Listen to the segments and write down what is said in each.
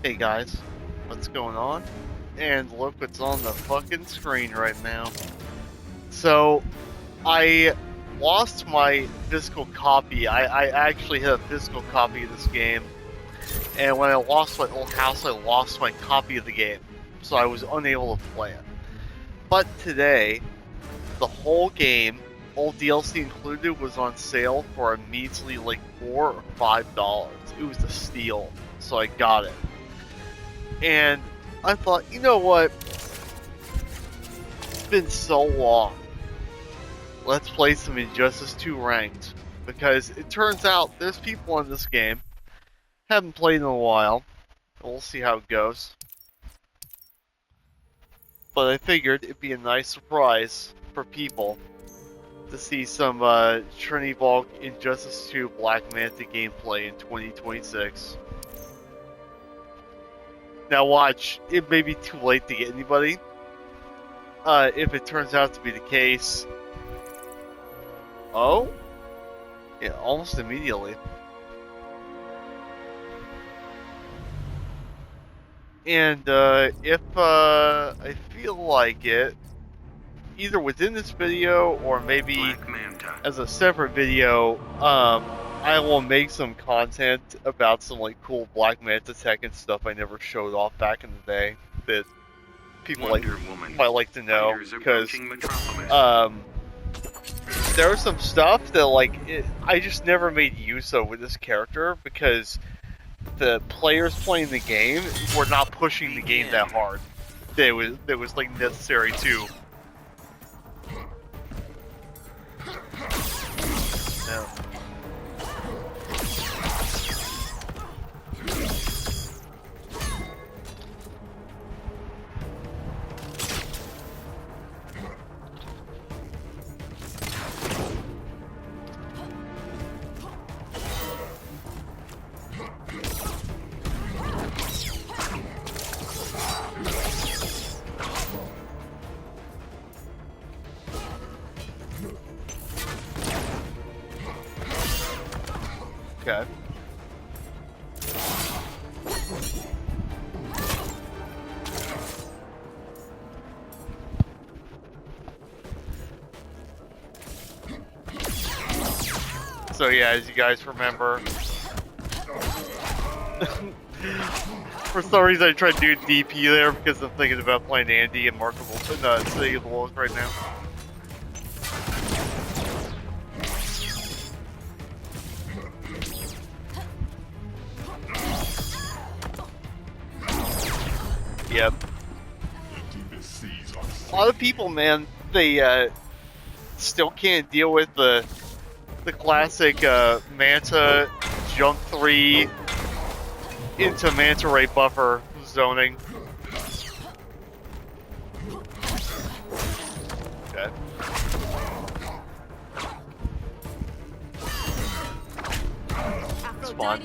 Hey guys, what's going on? And look what's on the fucking screen right now. So, I lost my physical copy. I actually had a physical copy of this game. And when I lost my old house, I lost my copy of the game. So I was unable to play it. But today, the whole game, all DLC included, was on sale for a measly like $4 or $5. It was a steal. So I got it. And I thought, you know what? It's been so long. Let's play some Injustice 2 Ranked. Because it turns out there's people in this game. Haven't played in a while. We'll see how it goes. But I figured it'd be a nice surprise for people to see some Trinity Volk Injustice 2 Black Manta gameplay in 2026. Now watch, it may be too late to get anybody. If it turns out to be the case. Oh? Yeah, almost immediately. And if I feel like it, either within this video or maybe as a separate video, I will make some content about some like cool Black Manta tech and stuff I never showed off back in the day that people might like to know, because there was some stuff that I just never made use of with this character because the players playing the game were not pushing the game that hard. That was like necessary too. Yeah. Okay. So yeah, as you guys remember, for some reason I tried to do DP there because I'm thinking about playing Andy and Markable City of the Wolves right now. Yep. A lot of people, man, they still can't deal with the classic Manta jump 3 into Manta Ray buffer zoning. Okay. Spawn.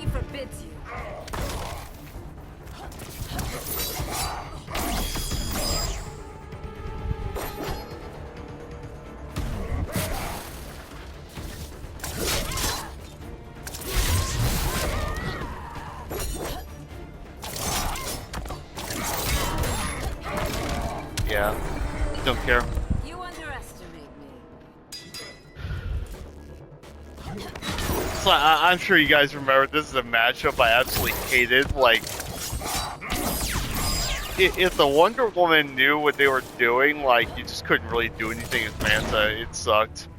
Yeah, don't care. You underestimate me. So I'm sure you guys remember this is a matchup I absolutely hated. Like, if the Wonder Woman knew what they were doing, like, you just couldn't really do anything with Manta. It sucked.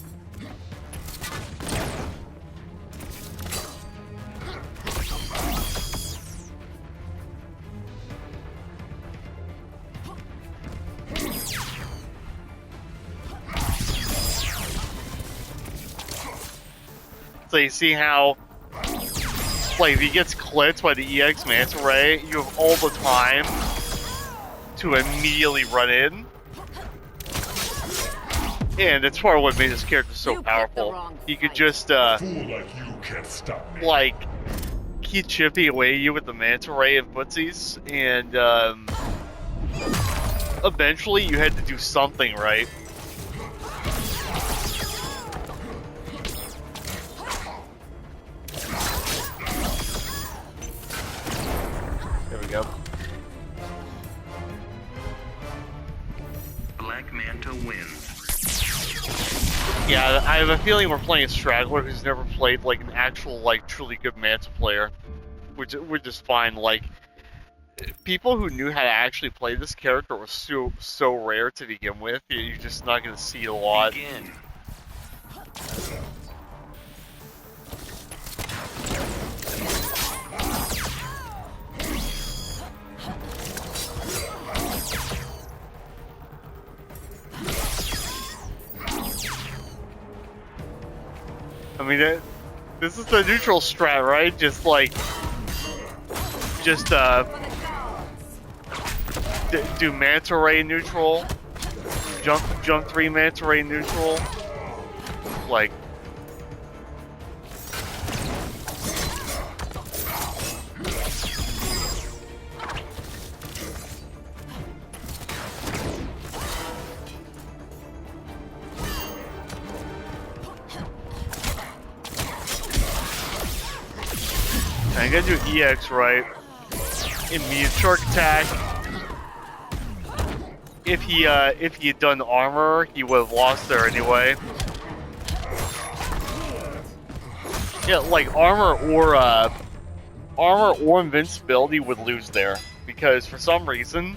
So you see how, like, if he gets clipped by the EX Manta Ray, you have all the time to immediately run in. And it's part of what made this character so powerful. He could just, like, keep chipping away at you with the Manta Ray and footsies, and, eventually you had to do something right. There we go. Black Manta wins. Yeah, I have a feeling we're playing a straggler who's never played like an actual, like, truly good Manta player, which is fine. Like, people who knew how to actually play this character was so rare to begin with. You're just not gonna see it a lot. Begin. I mean, this is the neutral strat, right? Just like, do Manta Ray neutral, jump 3 Manta Ray neutral, like. I gotta do EX right. Immediate shark attack. If he had done armor, he would have lost there anyway. Yeah, like armor or invincibility would lose there because for some reason,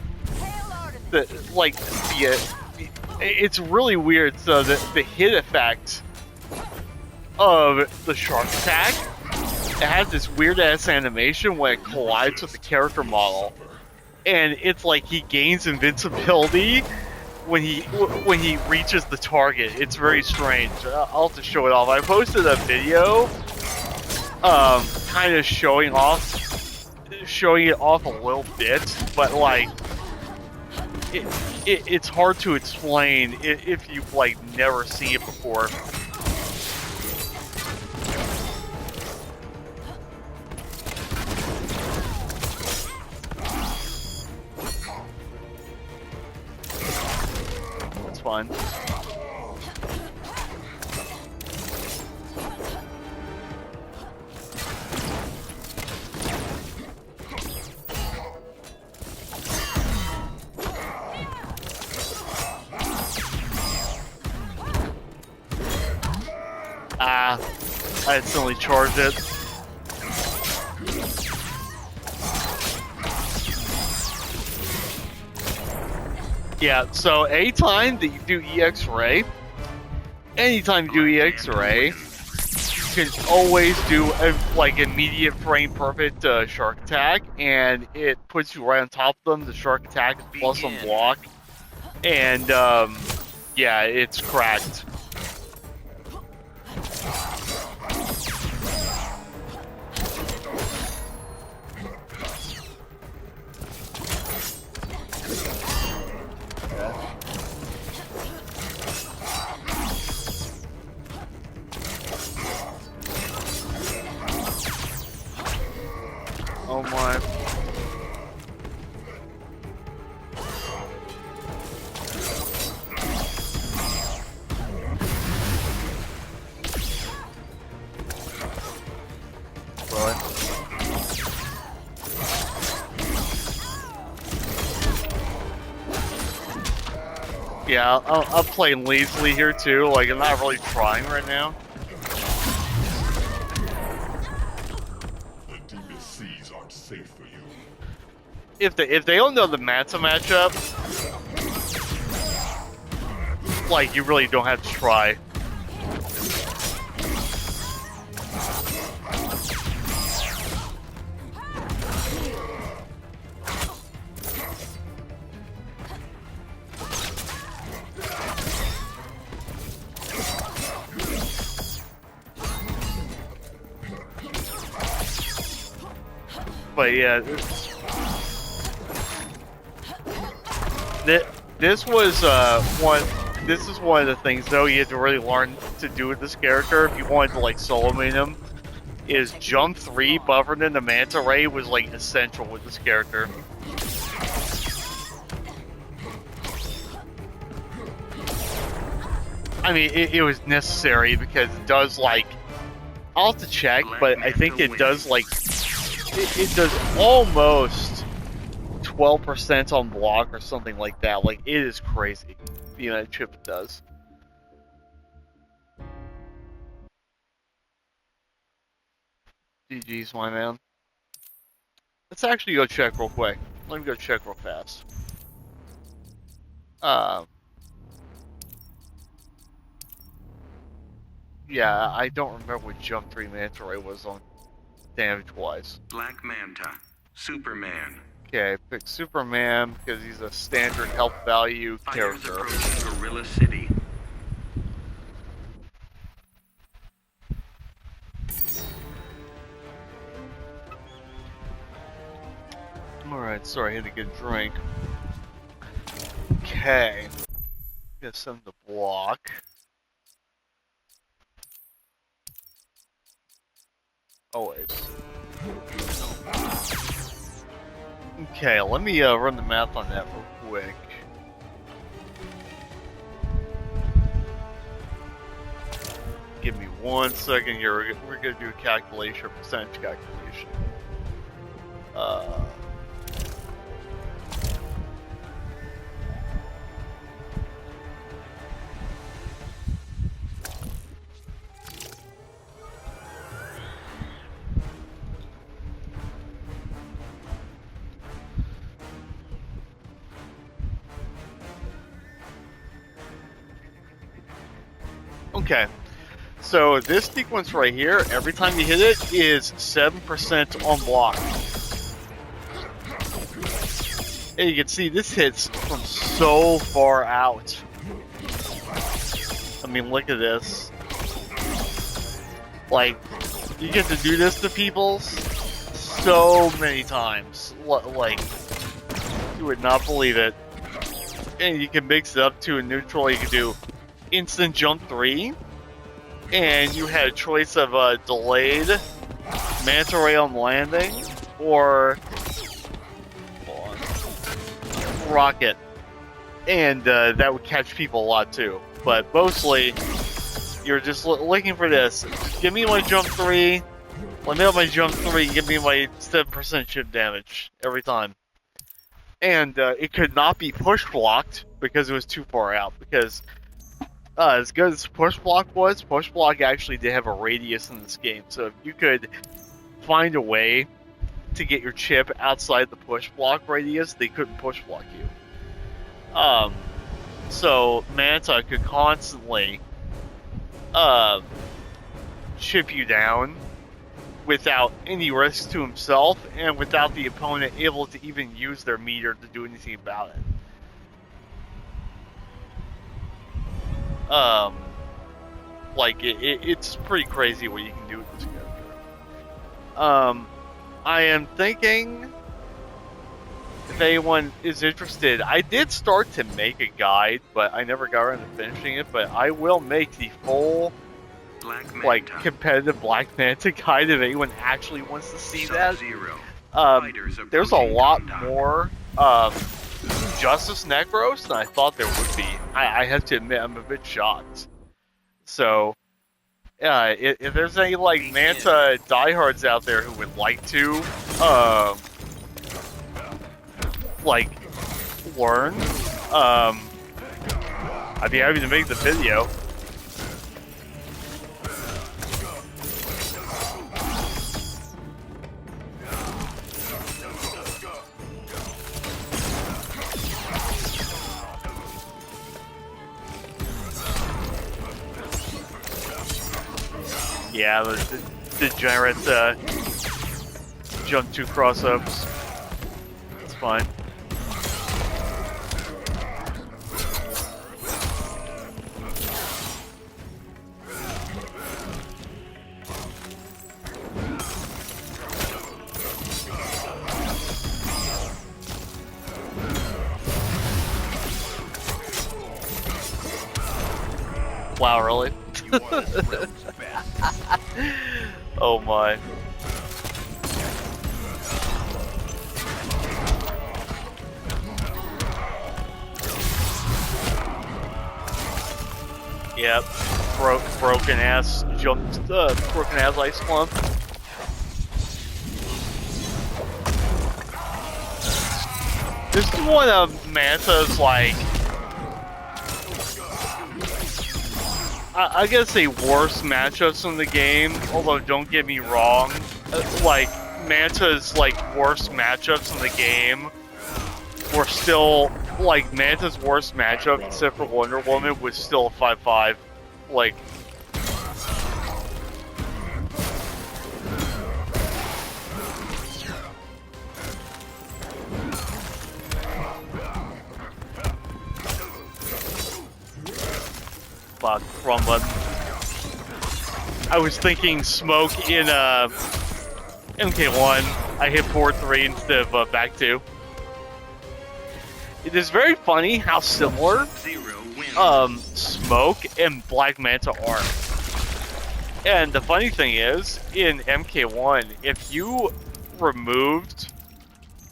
it's really weird. So the hit effect of the shark attack. It has this weird ass animation when it collides with the character model, and it's like he gains invincibility when he reaches the target. It's very strange. I'll have to show it off. I posted a video, kind of showing it off a little bit, but like it's hard to explain if you've like never seen it before. Fun. I accidentally charged it. Yeah, so anytime that you do EX-Ray, anytime you do EX-Ray, you can always do a, like, immediate frame perfect shark attack, and it puts you right on top of them. The shark attack is plus on block, and yeah, it's cracked. Oh my. Yeah, I'll play lazily here too. Like, I'm not really trying right now. The deepest seas aren't safe for you. If they don't know the Manta matchup, like, you really don't have to try. But yeah, this was This is one of the things though you had to really learn to do with this character if you wanted to like solo main him. Is jump 3 buffered into Manta Ray was like essential with this character. I mean, it was necessary because it does like. I'll have to check, but I think it does like. It does almost 12% on block or something like that. Like, it is crazy. being a chip it does. GG's, my man. Let's actually go check real quick. Let me go check real fast. Yeah, I don't remember what Jump 3 Manta Ray was on damage-wise. Black Manta, Superman. Okay, pick Superman because he's a standard health value Fighters character. approaching Gorilla City. Alright, sorry, I had to get a drink. Okay. Get some to block. Always. Okay, let me run the math on that real quick. Give me 1 second here. We're gonna do a calculation, a percentage calculation. Okay, so this sequence right here, every time you hit it, is 7% on block. And you can see this hits from so far out. I mean, look at this. Like, you get to do this to people so many times. Like, you would not believe it. And you can mix it up to a neutral. You can do instant jump 3, and you had a choice of delayed Manta Ray on landing or rocket, and that would catch people a lot too. But mostly, you're just looking for this. Give me my jump 3. Let me have my jump 3. Give me my 7% chip damage every time. And it could not be push blocked because it was too far out. Because as good as push block was, push block actually did have a radius in this game. So if you could find a way to get your chip outside the push block radius, they couldn't push block you. So Manta could constantly chip you down without any risk to himself and without the opponent able to even use their meter to do anything about it. Like it's pretty crazy what you can do with this character. I am thinking, if anyone is interested, I did start to make a guide, but I never got around to finishing it. But I will make the full, like, competitive Black Manta guide if anyone actually wants to see that. There's a lot more Justice Necros than I thought there would be. I have to admit, I'm a bit shocked. So, if there's any, like, Manta diehards out there who would like to, like, learn, I'd be happy to make the video. Yeah, the degenerate jump 2 crossups. It's fine. Wow, really? Oh my. Yep. Broken ass jumped, broken ass ice clump. This is one of Manta's, like, I gotta say worst matchups in the game, although don't get me wrong, like, Manta's, like, worst matchups in the game were still, like, Manta's worst matchup, except for Wonder Woman, was still a 5-5. Like, fuck, wrong button. I was thinking smoke in MK1. I hit forward 3 instead of back 2. It is very funny how similar Zero wins. Smoke and Black Manta are. And the funny thing is, in MK1, if you removed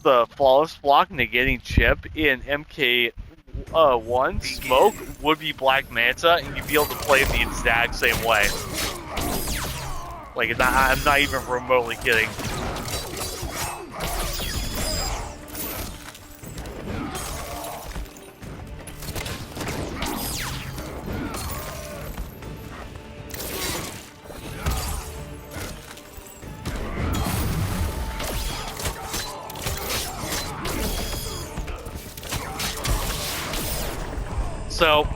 the flawless block negating chip in MK1, Smoke would be Black Manta, and you'd be able to play it the exact same way. Like, I'm not even remotely kidding. So,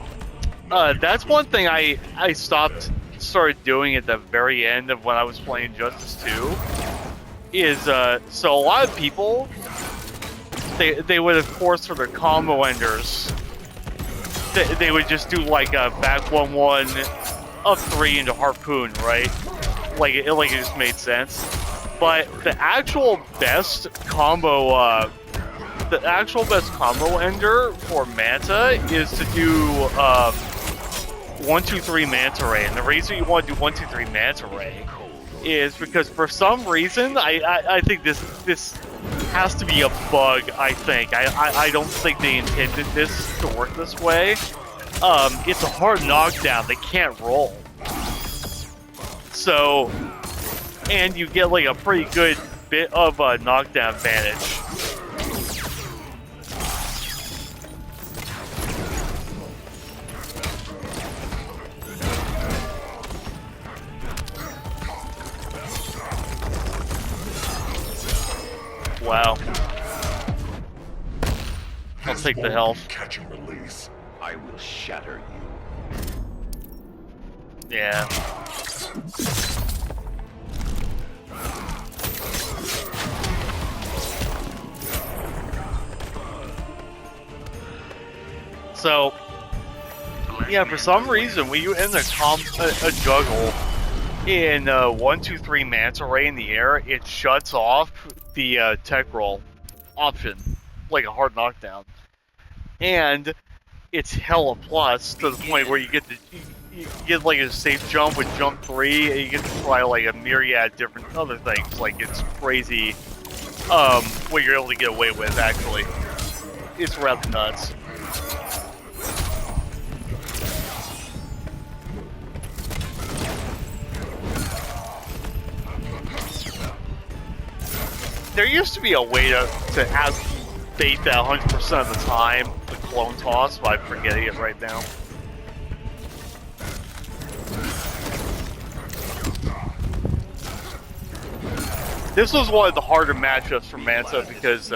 that's one thing I started doing at the very end of when I was playing Justice 2, is, so a lot of people, they would, of course, for their combo enders, they would just do, like, a back 1-1, up 3 into Harpoon, right? Like, it just made sense. But the actual best combo, ender for Manta is to do 1-2-3 Manta Ray. And the reason you want to do 1-2-3 Manta Ray is because for some reason I think this has to be a bug. I don't think they intended this to work this way. It's a hard knockdown. They can't roll. So, and you get like a pretty good bit of a knockdown advantage. Wow. I'll take the health. Catch and release. I will shatter you. Yeah. So, yeah, for some reason, when you end a juggle in 1-2-3 Manta Ray in the air, it shuts off the tech roll option, like a hard knockdown. And it's hella plus to the point where you get like a safe jump with jump 3, and you get to try like a myriad different other things. Like, it's crazy what you're able to get away with, actually. It's rather nuts. There used to be a way to bait that 100% of the time, the clone toss, but I'm forgetting it right now. This was one of the harder matchups for Manta because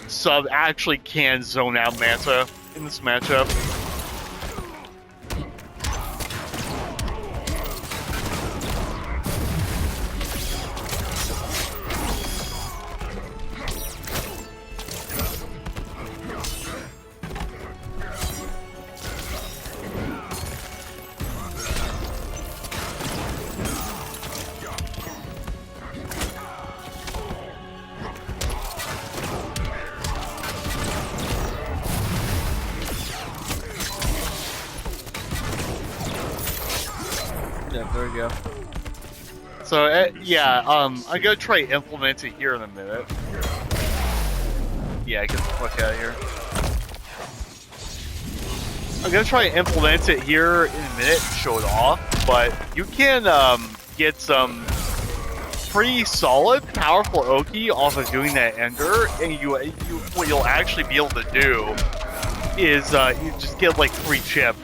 Sub actually can zone out Manta in this matchup. Yeah, there we go. So, yeah, I'm gonna try to implement it here in a minute. Yeah, get the fuck out of here. I'm gonna try to implement it here in a minute and show it off, but you can get some pretty solid, powerful Oki off of doing that Ender, and what you'll actually be able to do is you just get like free chip.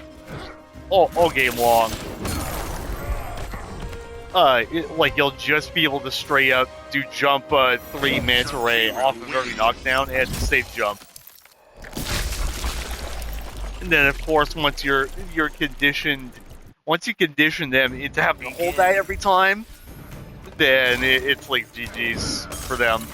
all game long. Like you'll just be able to straight up do jump 3 manta ray off of every knockdown and safe jump. And then of course once you're conditioned, once you condition them into having to hold that every time, then it's like GG's for them.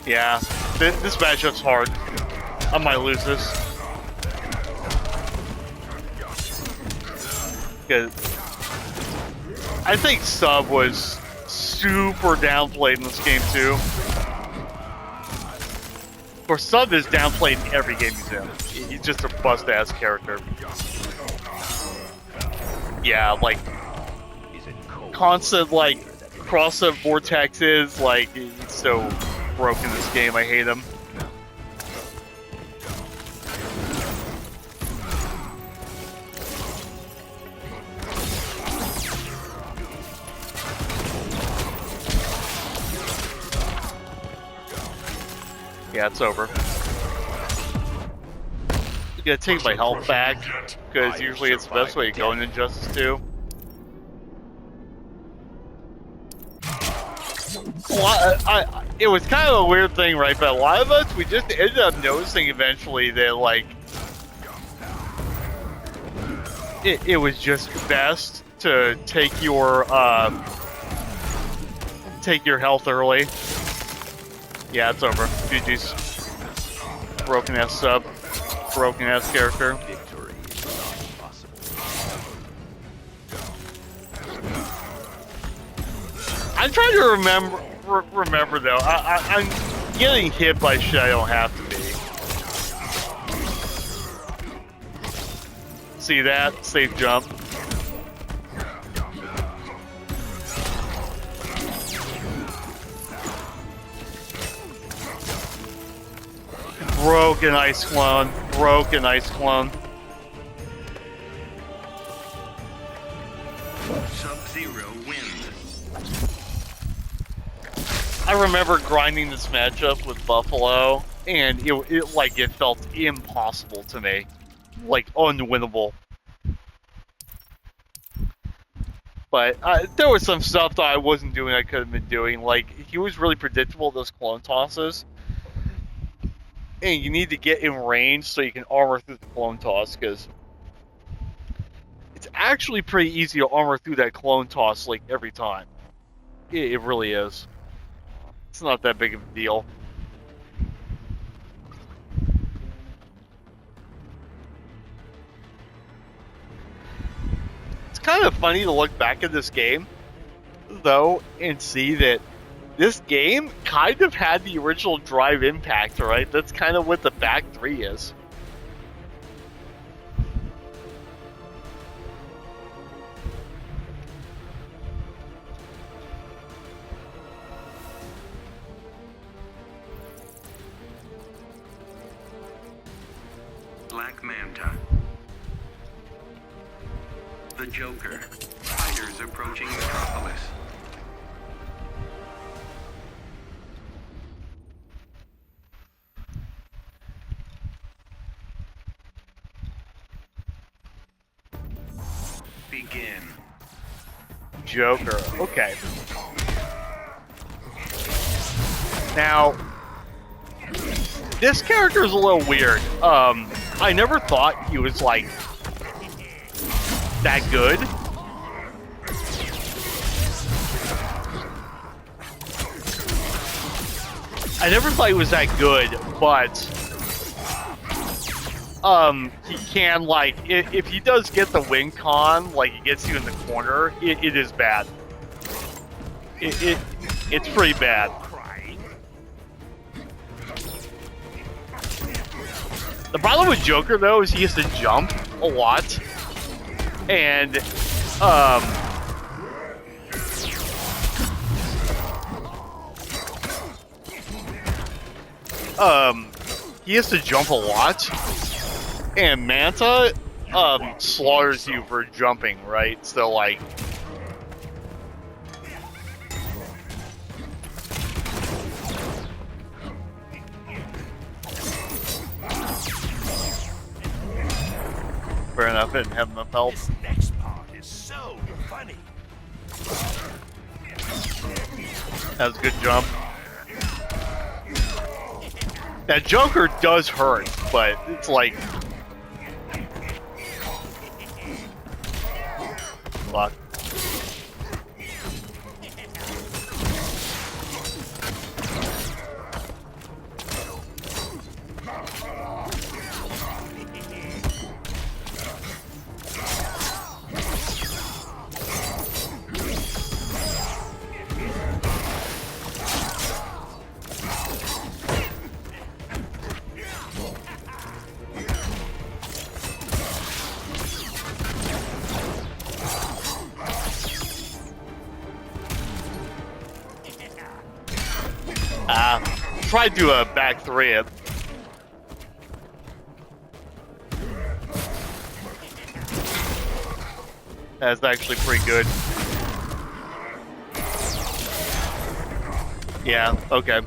Yeah, this matchup's hard. I might lose this. Because I think Sub was super downplayed in this game too. Of course, Sub is downplayed in every game he's in. He's just a bust-ass character. Yeah, like constant like cross-up vortexes. Like he's so broken this game. I hate him. Yeah, it's over. I'm gonna take my health back, because usually it's the best way to go in Injustice 2. Well, it was kind of a weird thing, right? But a lot of us, we just ended up noticing eventually that, like, it was just best to take your health early. Yeah, it's over. GG's. Broken ass Sub. Broken ass character. Victory is possible. I'm trying to remember though. I'm getting hit by shit I don't have to be. See that? Safe jump. Broken ice clone. Broken ice clone. Sub-Zero wins. I remember grinding this matchup with Buffalo, and it felt impossible to me, like unwinnable. But there was some stuff that I wasn't doing I could have been doing. Like, he was really predictable, those clone tosses. And you need to get in range so you can armor through the clone toss, because it's actually pretty easy to armor through that clone toss, like, every time. It really is. It's not that big of a deal. It's kind of funny to look back at this game, though, and see that this game kind of had the original Drive Impact, right? That's kind of what the back 3 is. Black Manta. The Joker. Fighters approaching Metropolis. Begin. Joker. Okay. Now, this character is a little weird. I never thought he was, like, that good. I never thought he was that good, but he can, like, if he does get the win con, like, he gets you in the corner, it is bad. It's pretty bad. The problem with Joker, though, is he has to jump a lot, and he has to jump a lot, And Manta slaughters you for jumping, right? So like, fair enough, didn't have enough help. This next part is so funny. That was a good jump. That Joker does hurt, but it's like... Fuck. Try to do a back three. That's actually pretty good. Yeah, okay.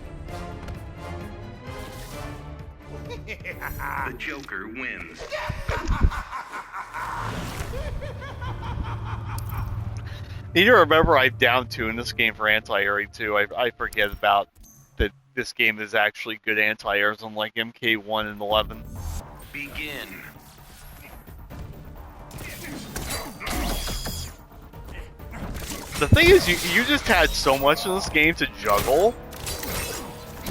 The Joker wins. Need to remember I down-tuned this game for anti-airy too. I forget about that this game is actually good anti-airs on like MK1 and 11. Begin. The thing is, you just had so much in this game to juggle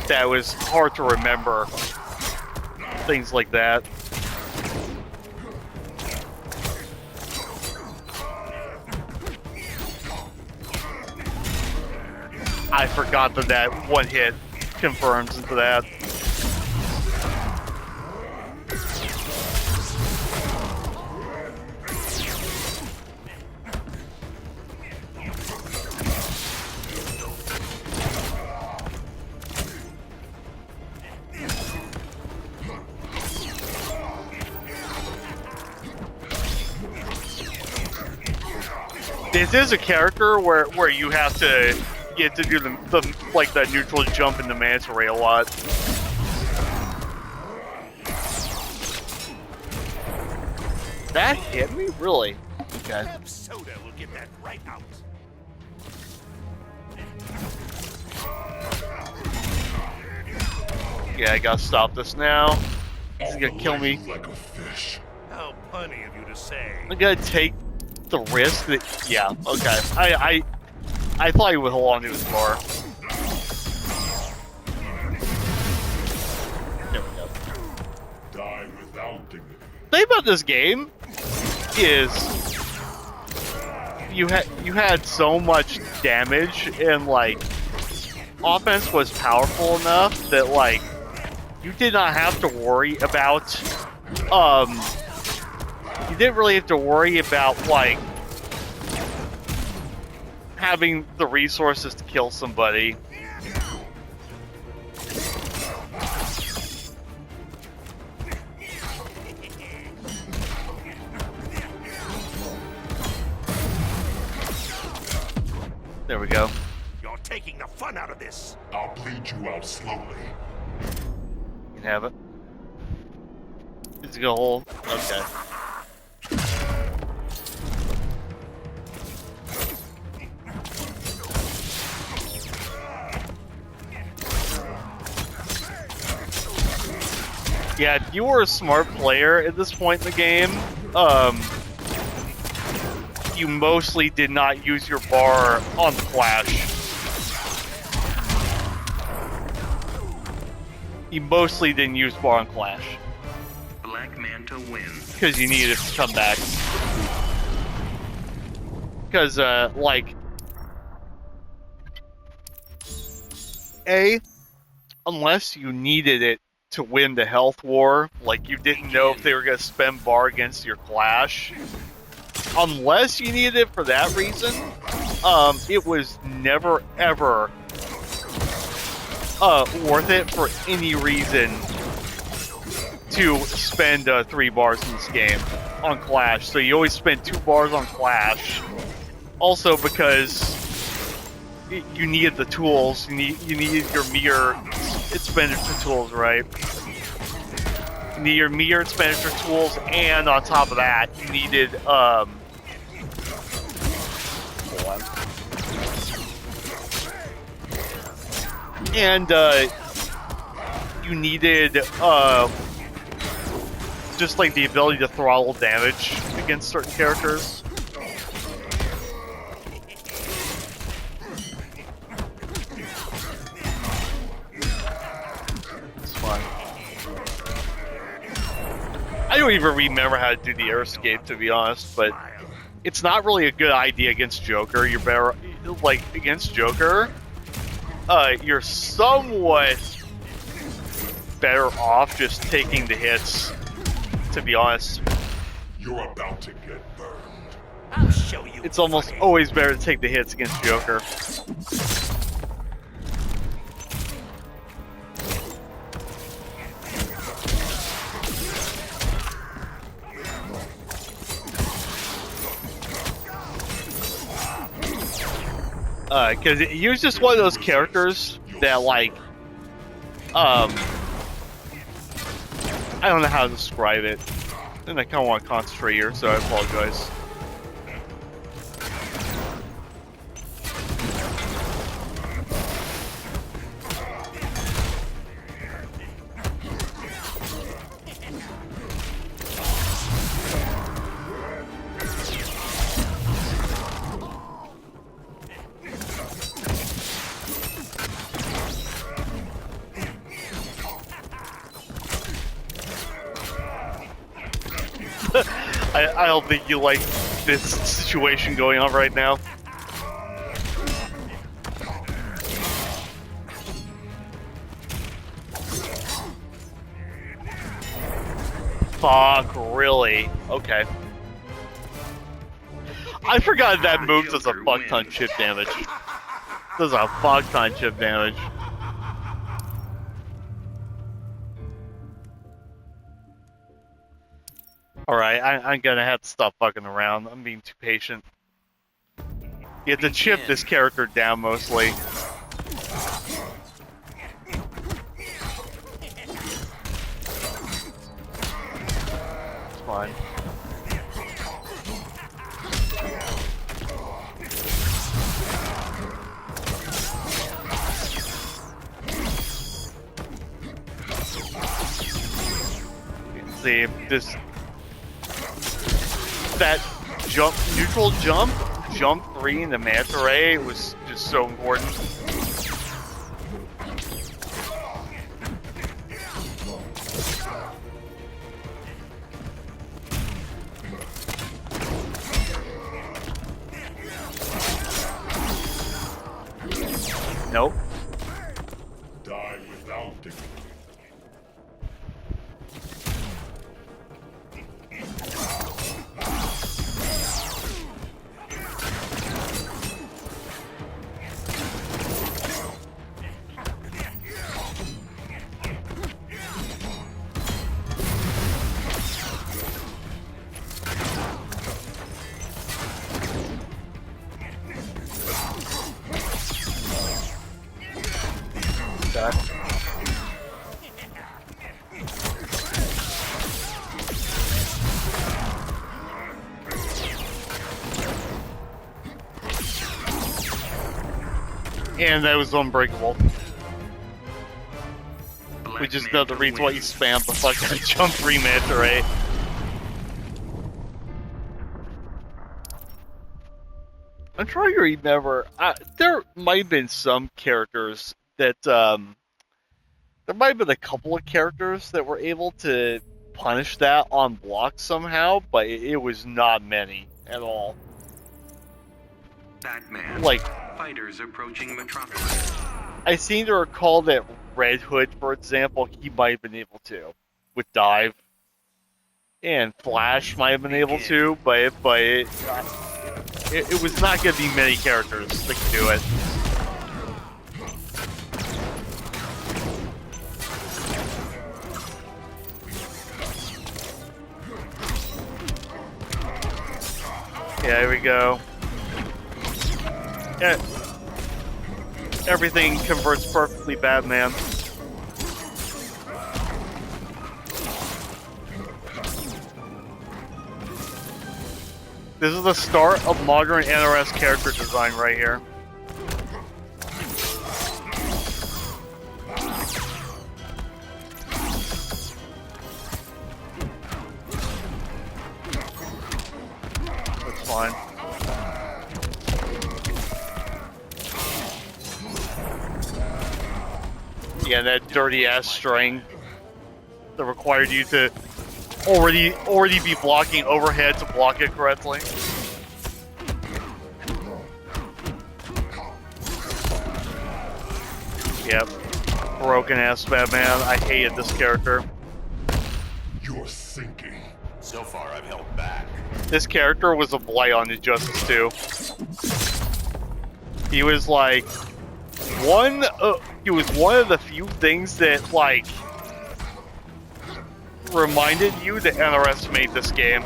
that it was hard to remember things like that. I forgot that one hit confirms into that. This is a character where you have to get to do the like that neutral jump into manta ray a lot. That hit me? Really? Okay. Perhaps soda will get that right out. Yeah, I gotta stop this now. He's gonna kill me. Like a fish. How funny of you to say. I gotta take the risk that. Yeah. Okay. I thought he would hold on to his bar. There we go. Die without dignity. The thing about this game is you had so much damage, and like offense was powerful enough that like you did not have to worry about you didn't really have to worry about like having the resources to kill somebody. There we go. You're taking the fun out of this. I'll bleed you out slowly. You can have it. It's a hole. Okay. Yeah, if you were a smart player at this point in the game, you mostly did not use your bar on the flash. You mostly didn't use bar on Clash. Black Manta wins. Because you needed to come back. Because, like... unless you needed it to win the health war, like you didn't know if they were going to spend bar against your Clash, unless you needed it for that reason, it was never, ever worth it for any reason to spend 3 bars in this game on Clash. So you always spend 2 bars on Clash. Also because you needed the tools. You needed your meter expenditure tools, right? You need your meter expenditure tools, and on top of that, you needed hold on. And you needed just like the ability to throttle damage against certain characters. It's fine. I don't even remember how to do the air escape, to be honest, but it's not really a good idea against Joker. You're better, like, against Joker, you're somewhat better off just taking the hits, to be honest. You're about to get burned. I'll show you. It's almost always better to take the hits against Joker. Because he was just one of those characters that, like, I don't know how to describe it, and I kind of want to concentrate here, so I apologize. I don't think you like this situation going on right now. Fuck, really? Okay. I forgot that move does a fuck ton chip damage. Does a fuck ton chip damage. Alright, I'm gonna have to stop fucking around. I'm being too patient. You have to chip this character down mostly. It's fine. You can see this. That jump, neutral jump 3 in the manta ray was just so important. Nope. Die without dignity. And that was unbreakable. We just know the reason why you spam the fucking jump 3 manta ray. I'm trying to remember. There might have been some characters that there might have been a couple of characters that were able to punish that on block somehow, but it was not many at all. Batman. Like, Fighters approaching Metropolis. I seem to recall that Red Hood, for example, he might have been able to with dive, and Flash might have been able to, but it was not going to be many characters that could do it. Yeah, here we go. Yeah. Everything converts perfectly, Batman. This is the start of modern NRS character design right here. That's fine. Yeah, that dirty ass string that required you to already be blocking overhead to block it correctly. Yep. Broken ass Batman. I hated this character. You're sinking. So far, I've held back. This character was a blight on Injustice 2. He was like he was one of the few things that like reminded you to underestimate this game.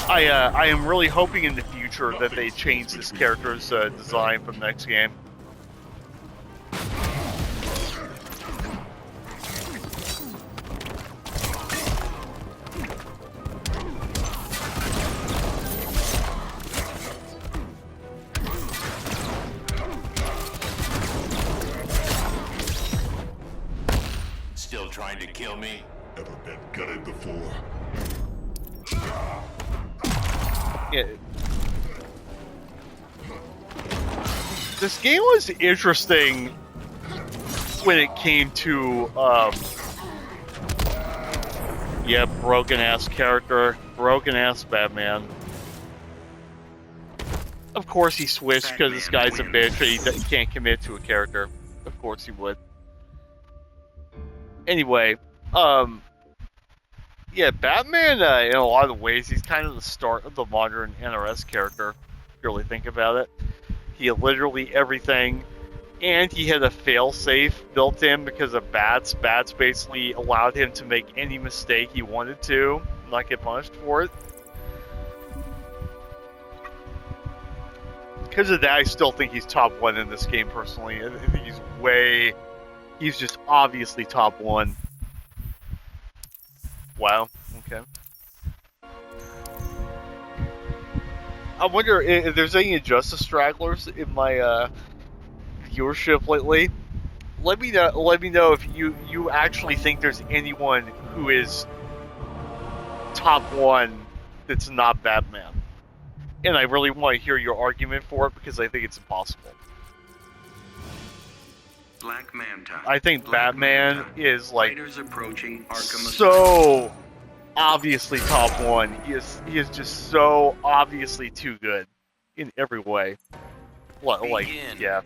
I am really hoping in the future that they change this character's design from next game. Still trying to kill me? Ever been gutted before? Yeah. This game was interesting when it came to, yeah, broken ass character, broken ass Batman. Of course he switched because this guy's a bitch and he can't commit to a character. Of course he would. Anyway, yeah, Batman, in a lot of ways, he's kind of the start of the modern NRS character, if you really think about it. He had literally everything, and he had a failsafe built in because of Bats. Bats basically allowed him to make any mistake he wanted to, not get punished for it. Because of that, I still think he's top 1 in this game, personally. I think he's just obviously top 1. Wow, okay. I wonder if there's any Injustice stragglers in my viewership lately. Let me know if you actually think there's anyone who is top 1 that's not Batman. And I really want to hear your argument for it because I think it's impossible. Black Manta. I think Black Batman Manta. is like Fighters approaching Arkham Asylum. so obviously top 1. He is just so obviously too good in every way. Like, Begin. yeah.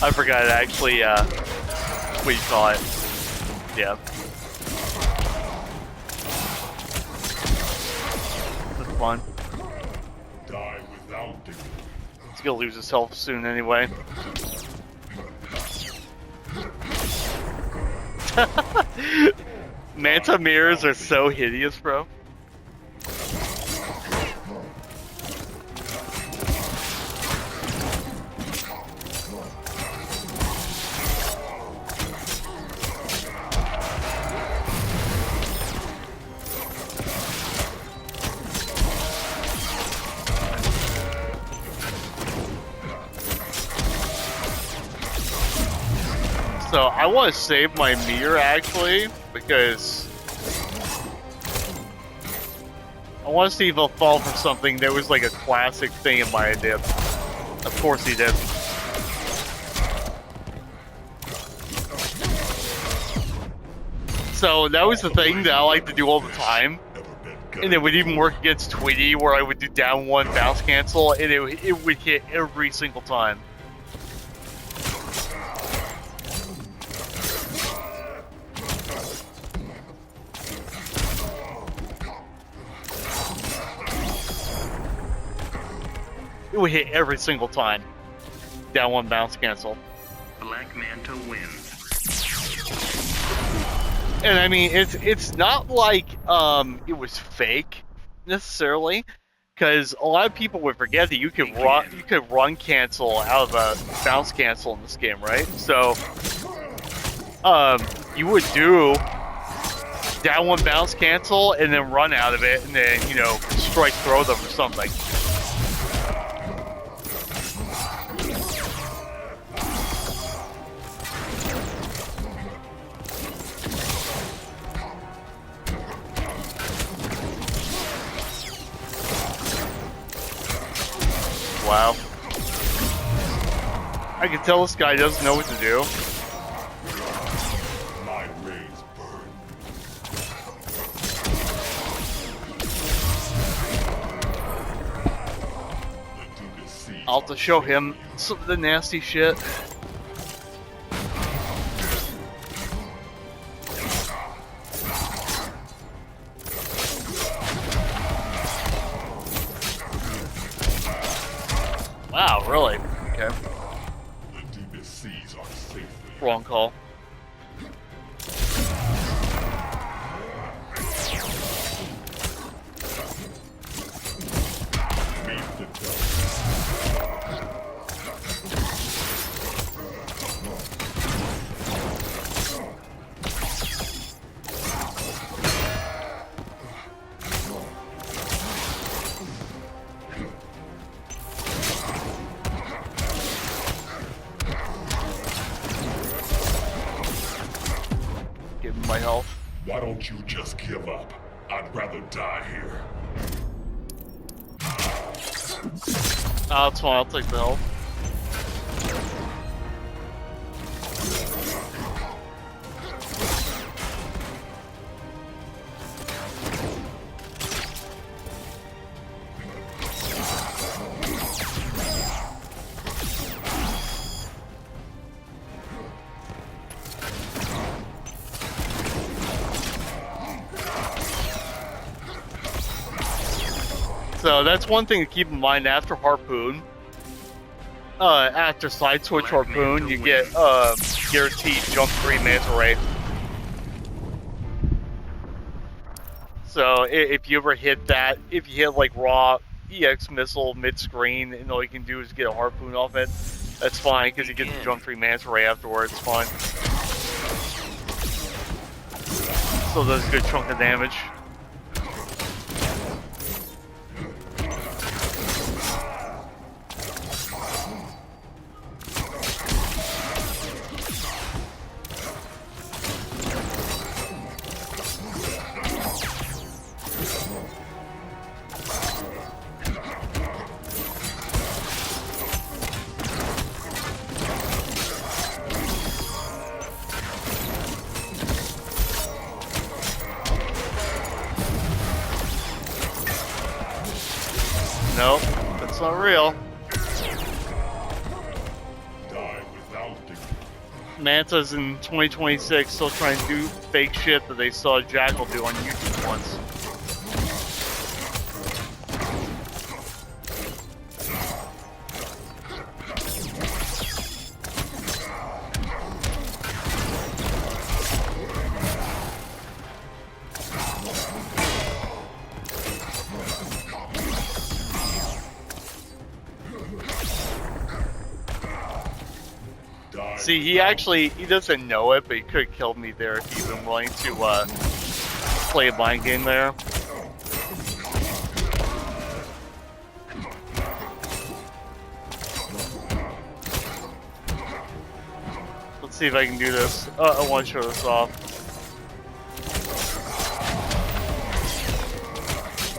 I forgot actually, what you call it. Yeah. That's fun. Die without dignity. He's gonna lose his health soon anyway. Manta mirrors are so hideous, bro. So I want to save my meter actually, because I want to see if he'll fall for something that was like a classic thing in my idea. Of course he did. So that was the thing that I like to do all the time. And it would even work against Tweety, where I would do down one bounce cancel, and it would hit every single time. It would hit every single time. Down one bounce cancel. Black Manta wins. And I mean, it's not like it was fake necessarily, because a lot of people would forget that you could run cancel out of a bounce cancel in this game, right? So you would do down one bounce cancel and then run out of it, and then strike throw them or something. Wow. I can tell this guy doesn't know what to do. My rays burn. The deepest seas I'll have to show him some of the nasty shit. Wow, really? Okay. The deepest seas are safely. Wrong call. Meet the devil. Give him my health. Why don't you just give up? I'd rather die here. Oh, that's fine. I'll take the health. So that's one thing to keep in mind after Harpoon. After Side Switch Harpoon, you get guaranteed Jump 3 Manta Ray. So if you ever hit that, if you hit like raw EX missile mid-screen and all you can do is get a Harpoon off it, that's fine because you get the Jump 3 Manta Ray afterwards, it's fine. Still does a good chunk of damage. Nope, that's not real. Die without dignity. Manta's in 2026 still trying to do fake shit that they saw Jackal do on YouTube once. Die See, he doesn't know it, but he could have killed me there if he'd been willing to play a mind game there. Let's see if I can do this. I want to show this off.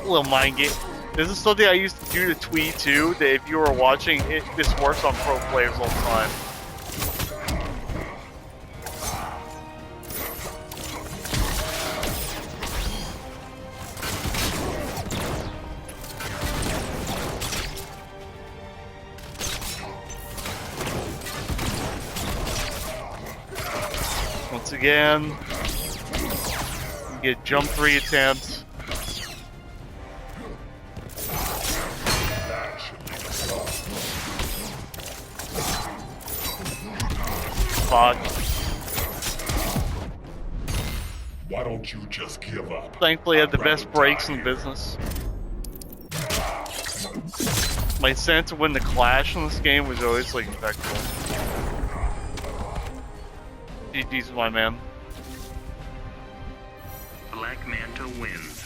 A little mind game. This is something I used to do to Tweet too. That if you were watching, this works on pro players all the time. Once again, you get jump 3 attempts. That should make a stop. Fuck. Why don't you just give up? Thankfully, I have the I'd best rather breaks die in the here. business. My sense of when the clash in this game was always like impeccable. GG's my man. Black Manta wins.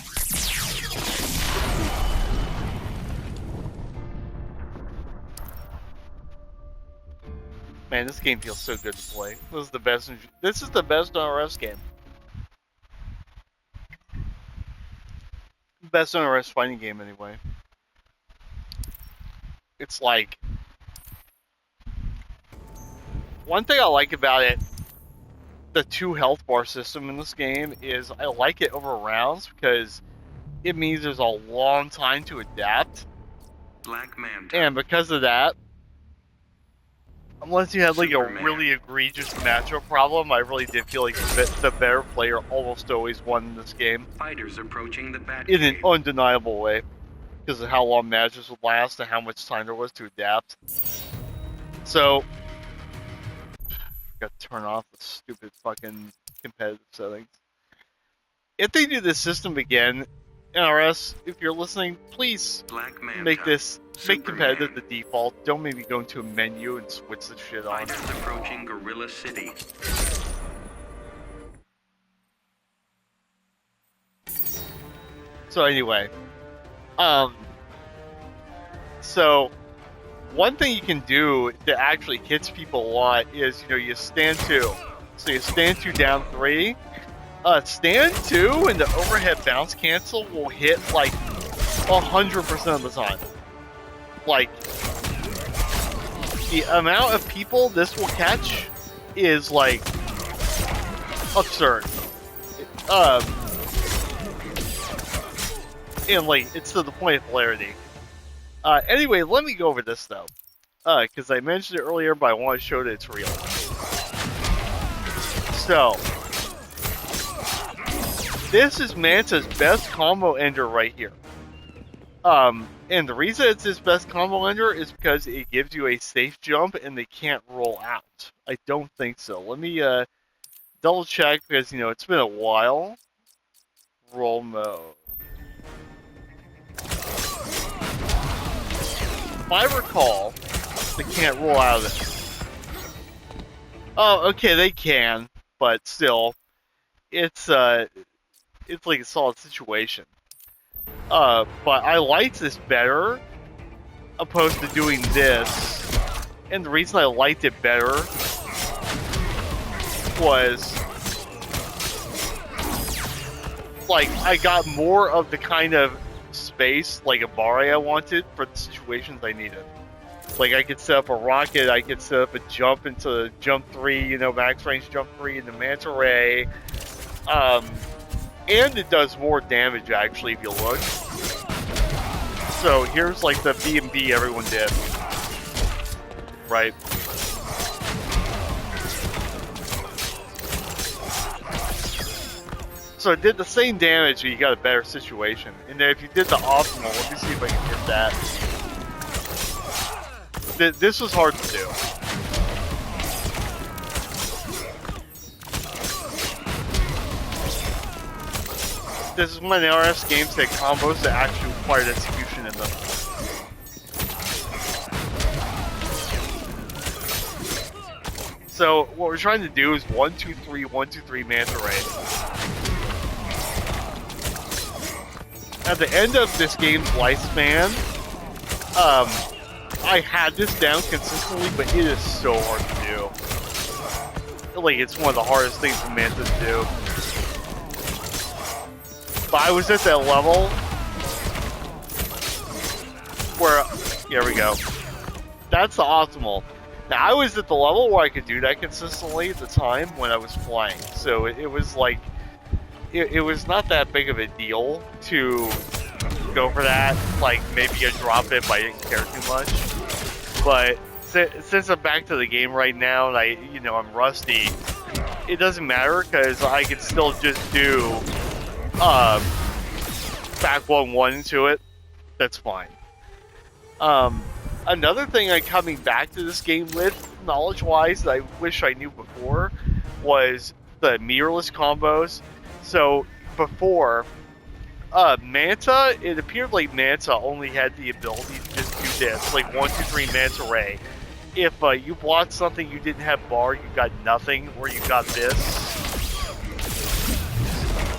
Man, this game feels so good to play. This is the best. This is the best NRS game. Best NRS fighting game, anyway. It's like one thing I like about it. The 2 health bar system in this game is I like it over rounds because it means there's a long time to adapt, Black Manta. and because of that, unless you had like Superman. a really egregious matchup problem, I really did feel like the better player almost always won in this game Fighters approaching the bat. in an undeniable way because of how long matches would last and how much time there was to adapt. So, got to turn off the stupid fucking competitive settings. If they do this system again, NRS, if you're listening, please Black Manta. make Superman. competitive the default. Don't maybe go into a menu and switch the shit on. Fighters approaching Gorilla City. So anyway, so one thing you can do that actually hits people a lot is, you know, you stand 2. So you stand 2 down 3. Stand 2 and the overhead bounce cancel will hit like 100% of the time. Like, the amount of people this will catch is like absurd. And like, it's to the point of hilarity. Anyway, let me go over this though. Because I mentioned it earlier, but I want to show that it's real. So, this is Manta's best combo ender right here. And the reason it's his best combo ender is because it gives you a safe jump and they can't roll out. I don't think so. Let me double check because, you know, it's been a while. Roll mode. If I recall, they can't roll out of this. Oh, okay, they can, but still, it's like a solid situation. But I liked this better, opposed to doing this. And the reason I liked it better was, like, I got more of the kind of space, like a Bari I wanted for the situations I needed. Like, I could set up a rocket, I could set up a jump into jump 3, you know, max range jump 3 into Manta Ray. And it does more damage, actually, if you look. So, here's, like, the B&B everyone did. Right? So it did the same damage, but you got a better situation. And then if you did the optimal, let me see if I can get that. This was hard to do. This is when the RS games take combos that actually required execution in them. So what we're trying to do is 1-2-3, 1-2-3 Manta Ray. At the end of this game's lifespan, I had this down consistently, but it is so hard to do. like it's one of the hardest things for Manta to do. But I was at that level where, here we go. That's the optimal. Now I was at the level where I could do that consistently at the time when I was flying. So it was like, it was not that big of a deal to go for that. Like maybe I drop it, but I didn't care too much. But since I'm back to the game right now and I'm rusty, it doesn't matter because I can still just do back 1-1 to it. That's fine. Another thing I'm coming back to this game with, knowledge-wise, that I wish I knew before, was the mirrorless combos. So before, Manta, it appeared like Manta only had the ability to just do this, like 1, 2, 3 Manta Ray. If you blocked something you didn't have bar, you got nothing, or you got this.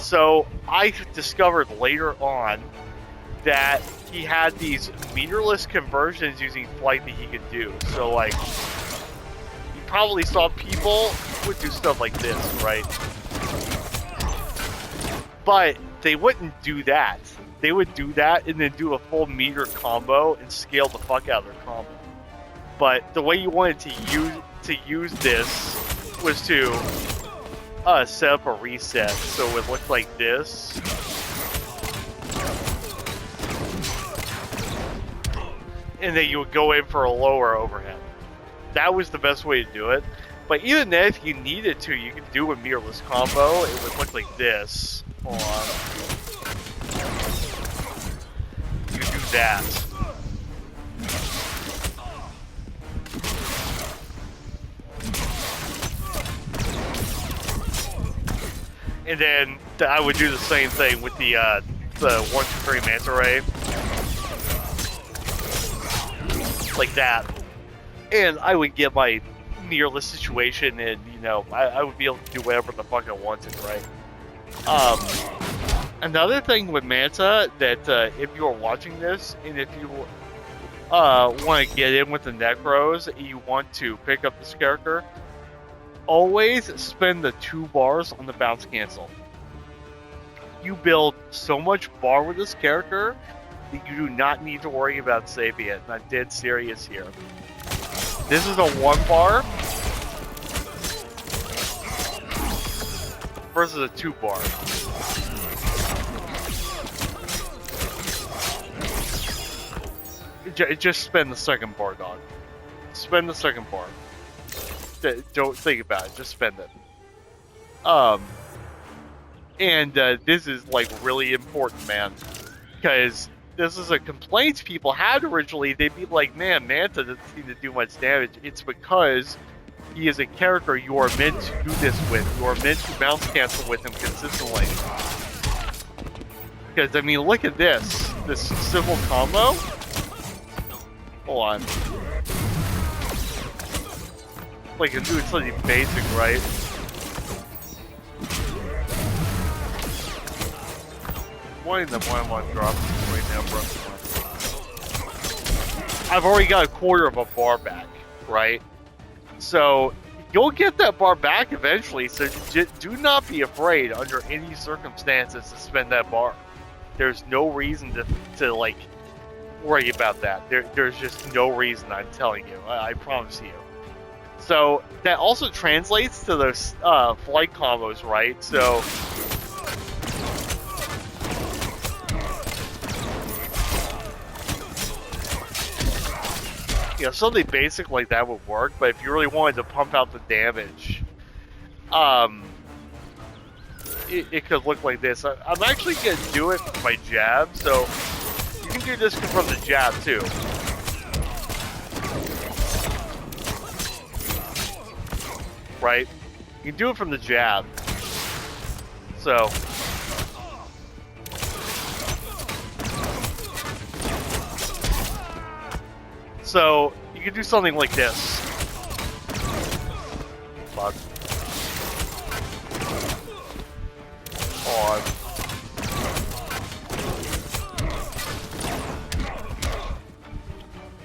So I discovered later on that he had these meterless conversions using flight that he could do. So like, you probably saw people would do stuff like this, right? But they wouldn't do that. They would do that and then do a full meter combo and scale the fuck out of their combo. But the way you wanted to use this was to set up a reset, so it would look like this. And then you would go in for a lower overhead. That was the best way to do it. But even then, if you needed to, you could do a mirrorless combo. It would look like this. Hold on. You do that. And then I would do the same thing with the 1, 2, 3 Manta Ray. Like that. And I would get my mirrorless situation and, I would be able to do whatever the fuck I wanted, right? Another thing with Manta that if you're watching this and if you want to get in with the Necros, you want to pick up this character, always spend the 2 bars on the bounce cancel. You build so much bar with this character that you do not need to worry about saving it. And I'm dead serious here. This is a 1 bar versus a 2 bar. Just spend the 2nd bar, dog. Spend the 2nd bar. Don't think about it. Just spend it. And this is like really important, man, because this is a complaint people had originally. They'd be like, man, Manta doesn't seem to do much damage. It's because he is a character you are meant to do this with. You are meant to bounce cancel with him consistently. Because, I mean, look at this. This simple combo. Hold on. Like, it's doing something basic, right? Why in the one want to drop this right now, bro? I've already got a quarter of a bar back, right? So you'll get that bar back eventually. So do not be afraid under any circumstances to spend that bar. There's no reason to like worry about that. There's just no reason. I'm telling you. I promise you. So that also translates to those flight combos, right? So. Something basic like that would work, but if you really wanted to pump out the damage, it could look like this. I'm actually going to do it with my jab, so you can do this from the jab too. Right? You can do it from the jab. So... So, you can do something like this. Fuck. On.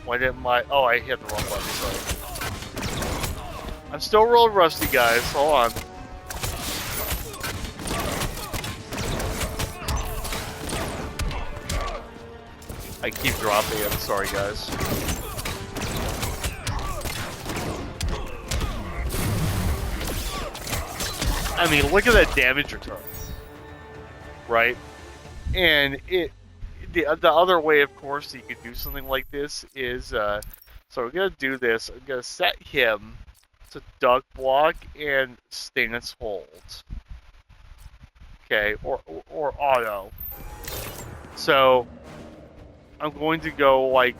Why didn't my... Oh, I hit the wrong button, sorry. I'm still real rusty, guys. Hold on. I keep dropping it. I'm sorry, guys. I mean, look at that damage return. Right? And the other way, of course, that you could do something like this is, so we're going to do this. I'm going to set him to duck block and stance hold. Okay, or auto. So, I'm going to go like,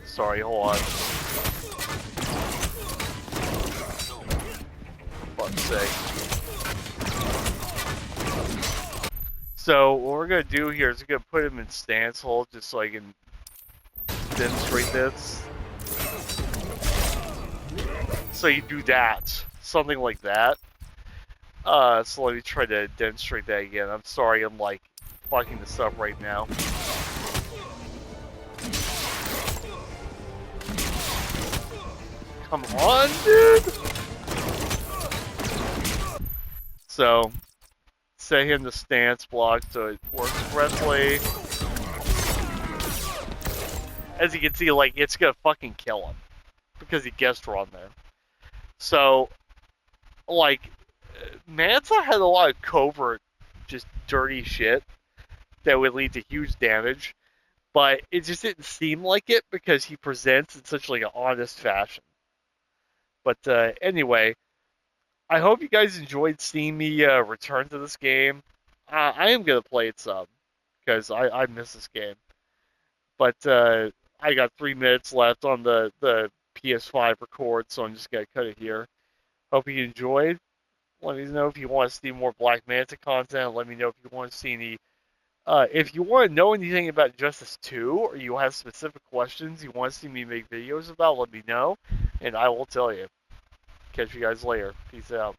sorry, hold on. For fuck's sake. So, what we're going to do here is we're going to put him in stance hold just so I can demonstrate this. So you do that. Something like that. So let me try to demonstrate that again. I'm sorry, I'm like fucking this up right now. Come on, dude! So, set him to stance block so it works correctly. As you can see, like, it's gonna fucking kill him. Because he guessed wrong there. So, like, Manta had a lot of covert, just dirty shit that would lead to huge damage, but it just didn't seem like it because he presents in such like an honest fashion. But anyway, I hope you guys enjoyed seeing me return to this game. I am gonna play it some because I miss this game, but I got 3 minutes left on the PS5 record, so I'm just gonna cut it here. Hope you enjoyed. Let me know if you want to see more Black Manta content. Let me know if you want to see any. If you want to know anything about Injustice 2, or you have specific questions you want to see me make videos about, let me know, and I will tell you. Catch you guys later. Peace out.